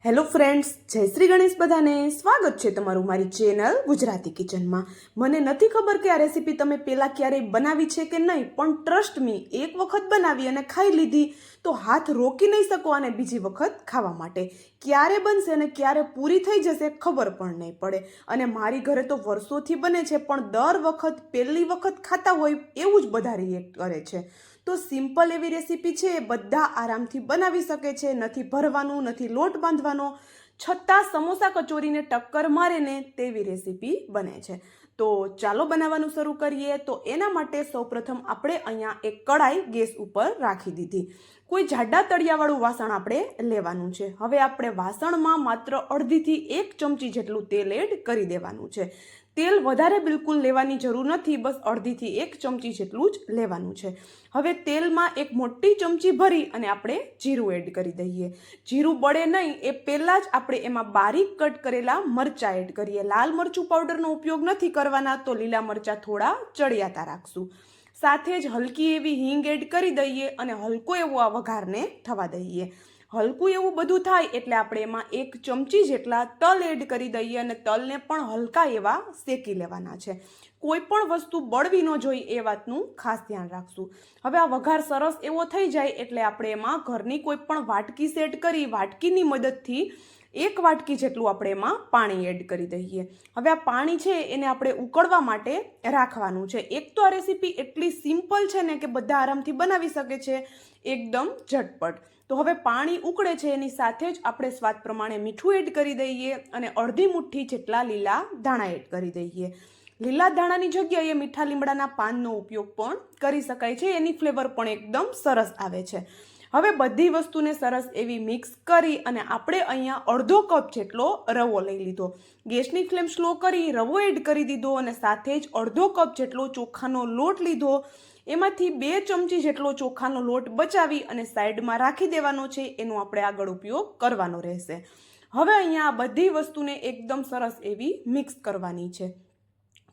Hello friends, જય શ્રી ગણેશ. બધાને સ્વાગત છે તમારું મારી ચેનલ ગુજરાતી કિચનમાં. મને નથી ખબર કે આ રેસીપી તમે પહેલાં ક્યારેય બનાવી છે કે નહીં, પણ ટ્રસ્ટ મી, એક વખત બનાવી અને ખાઈ લીધી તો હાથ રોકી નહીં શકો અને બીજી વખત ખાવા માટે. ક્યારે બનશે અને ક્યારે પૂરી થઈ જશે ખબર પણ નહીં પડે. અને મારી ઘરે તો વર્ષોથી બને છે, પણ દર વખત પહેલી વખત ખાતા હોય એવું જ બધા રિએક્ટ કરે છે. તો સિમ્પલ એવી રેસીપી છે, બધા આરામથી બનાવી શકે છે. નથી ભરવાનું, નથી લોટ બાંધવાનો, છતાં સમોસા કચોરીને ટક્કર મારે ને તેવી રેસીપી બને છે. તો ચાલો બનાવવાનું શરૂ કરીએ. તો એના માટે સૌપ્રથમ આપણે અહીંયા એક કડાઈ ગેસ ઉપર રાખી દીધી. કોઈ જાડા તળિયાવાળું વાસણ આપણે લેવાનું છે. હવે આપણે વાસણમાં માત્ર અડધીથી 1 ચમચી જેટલું તેલ એડ કરી દેવાનું છે. તેલ વધારે બિલકુલ લેવાની જરૂર નથી, બસ અડધીથી 1 ચમચી જેટલું જ લેવાનું છે. હવે તેલમાં એક મોટી ચમચી ભરી અને આપણે જીરું એડ કરી દઈએ. જીરું બળે નહીં એ પહેલાં જ આપણે એમાં બારીક કટ કરેલા મરચાં એડ કરીએ. લાલ મરચું પાવડરનો ઉપયોગ નથી કરવાના, તો લીલા મરચાં થોડા ચડિયાતા રાખશું. સાથે જ હલકી એવી હિંગ એડ કરી દઈએ અને હલકો એવો આ વઘારને થવા દઈએ. હલકું એવું બધું થાય એટલે આપણે એમાં 1 ચમચી જેટલા તલ એડ કરી દઈએ અને તલને પણ હલકા એવા શેકી લેવાના છે. કોઈ પણ વસ્તુ બળવી ન જોઈએ એ વાતનું ખાસ ધ્યાન રાખશું. હવે આ વઘાર સરસ એવો થઈ જાય એટલે આપણે એમાં ઘરની કોઈ પણ વાટકી સેટ કરી વાટકીની મદદથી 1 વાટકી જેટલું આપણે એમાં પાણી એડ કરી દઈએ. હવે આ પાણી છે એને આપણે ઉકળવા માટે રાખવાનું છે. એક તો આ રેસીપી એટલી સિમ્પલ છે ને કે બધા આરામથી બનાવી શકે છે, એકદમ ઝટપટ. તો હવે પાણી ઉકળે છે એની સાથે જ આપણે સ્વાદ પ્રમાણે મીઠું એડ કરી દઈએ અને અડધી મુઠ્ઠી જેટલા લીલા ધાણા એડ કરી દઈએ. લીલા ધાણાની જગ્યાએ મીઠા લીમડાના પાનનો ઉપયોગ પણ કરી શકાય છે, એની ફ્લેવર પણ એકદમ સરસ આવે છે. હવે બધી વસ્તુને સરસ એવી મિક્સ કરી અને આપણે અહીંયા અડધો કપ જેટલો રવો લઈ લીધો. ગેસની ફ્લેમ સ્લો કરી રવો એડ કરી દીધો અને સાથે જ અડધો કપ જેટલો ચોખાનો લોટ લીધો. એમાંથી 2 ચમચી જેટલો ચોખાનો લોટ બચાવી અને સાઈડમાં રાખી દેવાનો છે. એનો આપણે આગળ ઉપયોગ કરવાનો રહેશે. હવે અહીંયા આ બધી વસ્તુને એકદમ સરસ એવી મિક્સ કરવાની છે.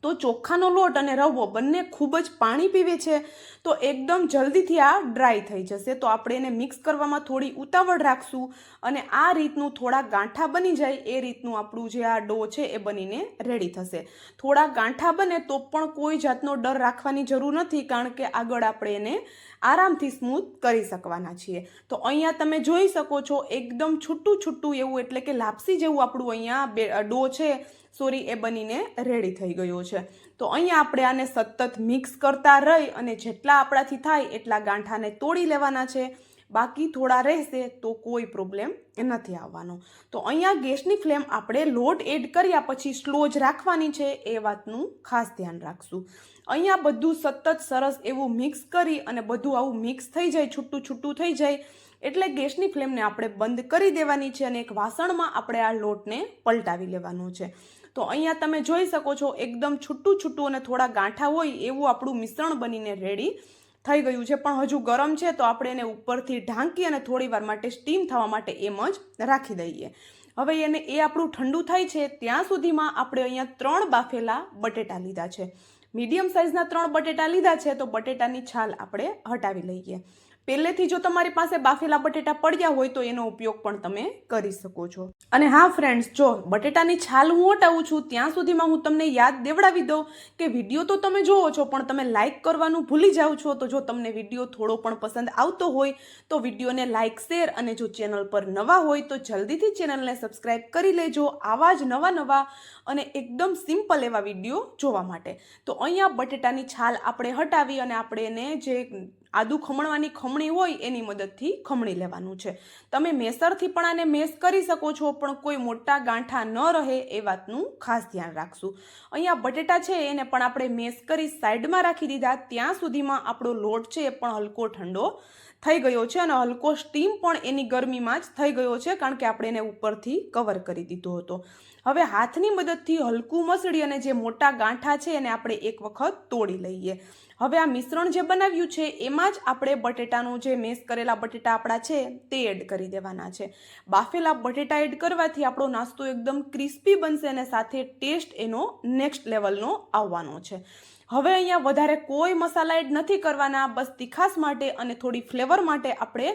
તો ચોખાનો લોટ અને રવો બંને ખૂબ જ પાણી પીવે છે, તો એકદમ જલ્દીથી આ ડ્રાય થઈ જશે. તો આપણે એને મિક્સ કરવામાં થોડી ઉતાવળ રાખશું અને આ રીતનું થોડા ગાંઠા બની જાય એ રીતનું આપણું જે આ ડો છે એ બનીને રેડી થશે. થોડા ગાંઠા બને તો પણ કોઈ જાતનો ડર રાખવાની જરૂર નથી, કારણ કે આગળ આપણે એને આરામથી સ્મૂથ કરી શકવાના છીએ. તો અહીંયા તમે જોઈ શકો છો એકદમ છૂટું છૂટું એવું, એટલે કે લાપસી જેવું આપણું અહીંયા ડો છે એ બનીને રેડી થઈ ગયો છે. તો અહીંયા આપણે આને સતત મિક્સ કરતા રહી અને જેટલા આપણાથી થાય એટલા ગાંઠાને તોડી લેવાના છે. બાકી થોડા રહેશે તો કોઈ પ્રોબ્લેમ નથી આવવાનો. તો અહીંયા ગેસની ફ્લેમ આપણે લોટ એડ કર્યા પછી સ્લો જ રાખવાની છે, એ વાતનું ખાસ ધ્યાન રાખશું. અહીંયા બધું સતત સરસ એવું મિક્સ કરી અને બધું આવું મિક્સ થઈ જાય, છૂટું છૂટું થઈ જાય એટલે ગેસની ફ્લેમને આપણે બંધ કરી દેવાની છે અને એક વાસણમાં આપણે આ લોટને પલટાવી લેવાનો છે. તો અહીંયા તમે જોઈ શકો છો એકદમ છૂટું છૂટું અને થોડા ગાંઠા હોય એવું આપણું મિશ્રણ બનીને રેડી થઈ ગયું છે. પણ હજુ ગરમ છે તો આપણે એને ઉપરથી ઢાંકી અને થોડી વાર માટે સ્ટીમ થવા માટે એમ જ રાખી દઈએ. હવે એ આપણું ઠંડુ થાય છે ત્યાં સુધીમાં આપણે અહીંયા 3 બાફેલા બટેટા લીધા છે. મીડિયમ સાઇઝના 3 બટેટા લીધા છે. તો બટેટાની છાલ આપણે હટાવી લઈએ. પહેલેથી જો તમારી પાસે બાફેલા બટેટા પડ્યા હોય તો એનો ઉપયોગ પણ તમે કરી શકો છો. અને હા ફ્રેન્ડ્સ, જો બટેટાની છાલ હું હટાવું છું ત્યાં સુધીમાં હું તમને યાદ દેવડાવી દઉં કે વિડીયો તો તમે જોવો છો પણ તમે લાઇક કરવાનું ભૂલી જાઓ છો. તો જો તમને વિડીયો થોડો પણ પસંદ આવતો હોય તો વિડીયોને લાઇક, શેર અને જો ચેનલ પર નવા હોય તો જલ્દીથી ચેનલને સબસ્ક્રાઈબ કરી લેજો આવા જ નવા અને એકદમ સિમ્પલ એવા વિડીયો જોવા માટે. તો અહીંયા બટેટાની છાલ આપણે હટાવી અને આપણે એને જે આદુ ખમણવાની ખમણી હોય એની મદદથી ખમણી લેવાનું છે. તમે મેસરથી પણ આને મેશ કરી શકો છો, પણ કોઈ મોટા ગાંઠા ન રહે એ વાતનું ખાસ ધ્યાન રાખશું. અહીંયા બટેટા છે એને પણ આપણે મેશ કરી સાઈડમાં રાખી દીધા. ત્યાં સુધીમાં આપણો લોટ છે એ પણ હલકો ઠંડો થઈ ગયો છે અને હલકો સ્ટીમ પણ એની ગરમીમાં જ થઈ ગયો છે, કારણ કે આપણે એને ઉપરથી કવર કરી દીધો હતો. હવે હાથની મદદથી હલકું મસળી અને જે મોટા ગાંઠા છે એને આપણે એક વખત તોડી લઈએ. હવે આ મિશ્રણ જે બનાવ્યું છે એમાં જ આપણે બટેટાનું જે મેશ કરેલા બટેટા આપણા છે તે એડ કરી દેવાના છે. બાફેલા બટેટા એડ કરવાથી આપણો નાસ્તો એકદમ ક્રિસ્પી બનશે અને સાથે ટેસ્ટ એનો નેક્સ્ટ લેવલનો આવવાનો છે. હવે અહીંયા વધારે કોઈ મસાલા એડ નથી કરવાના, બસ તીખાસ માટે અને થોડી ફ્લેવર માટે આપણે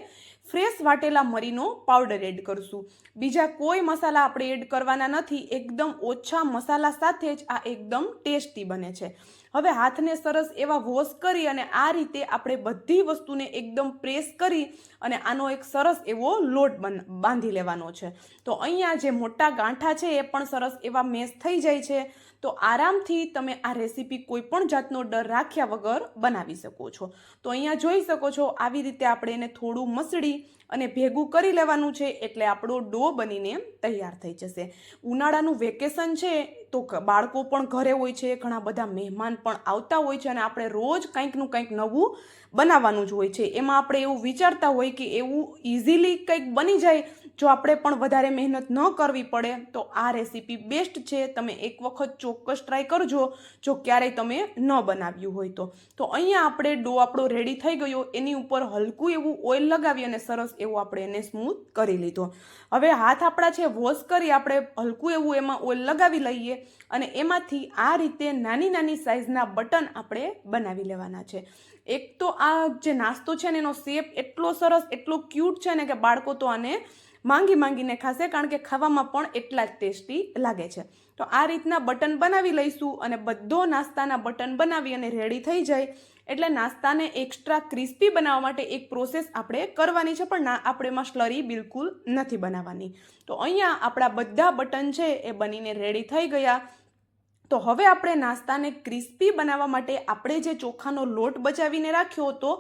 ફ્રેશ વાટેલા મરીનો પાવડર એડ કરશું. બીજા કોઈ મસાલા આપણે એડ કરવાના નથી. એકદમ ઓછા મસાલા સાથે જ આ એકદમ ટેસ્ટી બને છે. હવે હાથને સરસ એવા વોશ કરી અને આ રીતે આપણે બધી વસ્તુને એકદમ પ્રેસ કરી અને આનો એક સરસ એવો લોટ બાંધી લેવાનો છે. તો અહીંયા જે મોટા ગાંઠા છે એ પણ સરસ એવા મેશ થઈ જાય છે. તો આરામથી તમે આ રેસીપી કોઈ પણ જાતનો ડર રાખ્યા વગર બનાવી શકો છો. તો અહીંયા જોઈ શકો છો આવી રીતે આપણે એને થોડું મસળી અને ભેગું કરી લેવાનું છે એટલે આપણો ડો બનીને તૈયાર થઈ જશે. ઉનાળાનું વેકેશન છે તો બાળકો પણ ઘરે હોય છે, ઘણા બધા મહેમાન પણ આવતા હોય છે અને આપણે રોજ કંઈકનું કંઈક નવું બનાવવાનું જ હોય છે. એમાં આપણે એવું વિચારતા હોય કે એવું ઇઝીલી કંઈક બની જાય જો આપણે પણ વધારે મહેનત ન કરવી પડે તો આ રેસીપી બેસ્ટ છે. તમે એક વખત ચોક્કસ ટ્રાય કરજો જો ક્યારેય તમે ન બનાવ્યું હોય તો. તો અહીંયા આપણે ડો આપણો રેડી થઈ ગયો. એની ઉપર હલકું એવું ઓઇલ લગાવી અને સરસ એવું આપણે એને સ્મૂથ કરી લીધો. હવે હાથ આપણા છે વોશ કરી આપણે હલકું એવું એમાં ઓઇલ લગાવી લઈએ અને એમાંથી આ રીતે નાની નાની સાઇઝના બટન આપણે બનાવી લેવાના છે. એક તો આ જે નાસ્તો છે ને એનો શેપ એટલો સરસ એટલો ક્યુટ છે ને કે બાળકો તો આને માંગીને ખાશે કારણ કે ખાવામાં પણ એટલા જ ટેસ્ટી લાગે છે. તો આ રીતના બટન બનાવી લઈશું અને બધો નાસ્તાના બટન બનાવી અને રેડી થઈ જાય એટલે નાસ્તાને એક્સ્ટ્રા ક્રિસ્પી બનાવવા માટે એક પ્રોસેસ આપણે કરવાની છે પણ આપણે એમાં સ્લરી બિલકુલ નથી બનાવવાની. તો અહીંયા આપણા બધા બટન છે એ બનીને રેડી થઈ ગયા. તો હવે આપણે નાસ્તાને ક્રિસ્પી બનાવવા માટે આપણે જે ચોખાનો લોટ બચાવીને રાખ્યો હતો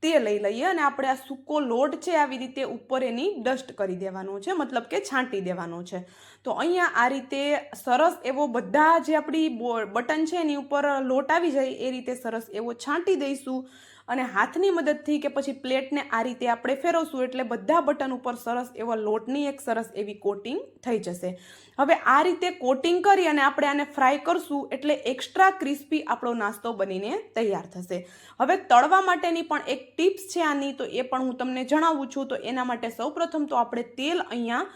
તે લઈ લઈએ અને આપણે આ સૂકો લોટ છે આવી રીતે ઉપર એની ડસ્ટ કરી દેવાનો છે, મતલબ કે છાંટી દેવાનો છે. તો અહીંયા આ રીતે સરસ એવો બધા જે આપણી બટન છે એની ઉપર લોટ આવી જાય એ રીતે સરસ એવો છાંટી દઈશું અને હાથની મદદથી કે પછી પ્લેટને આ રીતે આપણે ફેરવશું એટલે બધા બટન ઉપર સરસ એવા લોટની એક સરસ એવી કોટિંગ થઈ જશે. હવે આ રીતે કોટિંગ કરી અને આપણે આને ફ્રાય કરશું એટલે એક્સ્ટ્રા ક્રિસ્પી આપણો નાસ્તો બનીને તૈયાર થશે. હવે તળવા માટેની પણ એક ટિપ્સ છે આની, તો એ પણ હું તમને જણાવું છું. તો એના માટે સૌપ્રથમ તો આપણે તેલ અહીંયા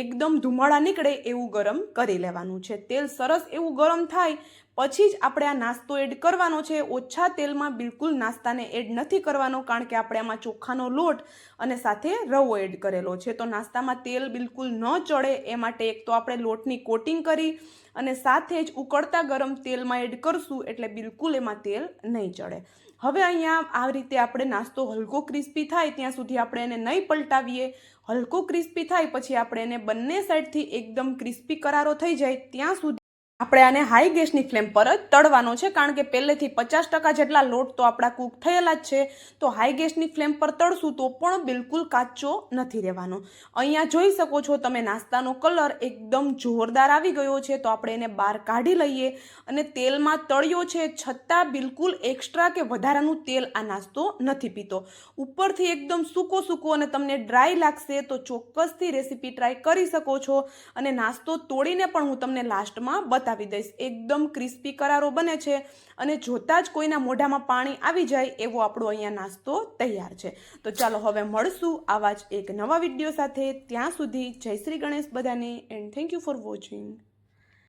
એકદમ ધુમાડા નીકળે એવું ગરમ કરી લેવાનું છે. તેલ સરસ એવું ગરમ થાય પછી જ આપણે આ નાસ્તો એડ કરવાનો છે. ઓછા તેલમાં બિલકુલ નાસ્તાને એડ નથી કરવાનો કારણ કે આપણે આમાં ચોખાનો લોટ અને સાથે રવો એડ કરેલો છે. તો નાસ્તામાં તેલ બિલકુલ ન ચડે એ માટે એક તો આપણે લોટની કોટિંગ કરી અને સાથે જ ઉકળતા ગરમ તેલમાં એડ કરશું એટલે બિલકુલ એમાં તેલ નહીં ચડે. હવે અહીંયા આ રીતે આપણે નાસ્તો હલકો ક્રિસ્પી થાય ત્યાં સુધી આપણે એને નહીં પલટાવીએ. હલકો ક્રિસ્પી થાય પછી આપણે એને બંને સાઈડથી એકદમ ક્રિસ્પી કરારો થઈ જાય ત્યાં સુધી આપણે આને હાઈ ગેસની ફ્લેમ પર જ તળવાનો છે કારણ કે પહેલેથી 50% જેટલા લોટ તો આપણા કૂક થયેલા જ છે. તો હાઈ ગેસની ફ્લેમ પર તળશું તો પણ બિલકુલ કાચો નથી રહેવાનો. અહીંયા જોઈ શકો છો તમે નાસ્તાનો કલર એકદમ જોરદાર આવી ગયો છે. તો આપણે એને બહાર કાઢી લઈએ અને તેલમાં તળ્યો છે છતાં બિલકુલ એક્સ્ટ્રા કે વધારાનું તેલ આ નાસ્તો નથી પીતો. ઉપરથી એકદમ સૂકો અને તમને ડ્રાય લાગશે તો ચોક્કસથી રેસીપી ટ્રાય કરી શકો છો અને નાસ્તો તોડીને પણ હું તમને લાસ્ટમાં બતાવી દઈશ. એકદમ ક્રિસ્પી કરારો બને છે અને જોતા જ કોઈના મોઢામાં પાણી આવી જાય એવો આપણો અહીંયા નાસ્તો તૈયાર છે. તો ચાલો હવે મળશું આવા જ એક નવા વિડીયો સાથે. ત્યાં સુધી જય શ્રી ગણેશ બધાને and thank you for watching.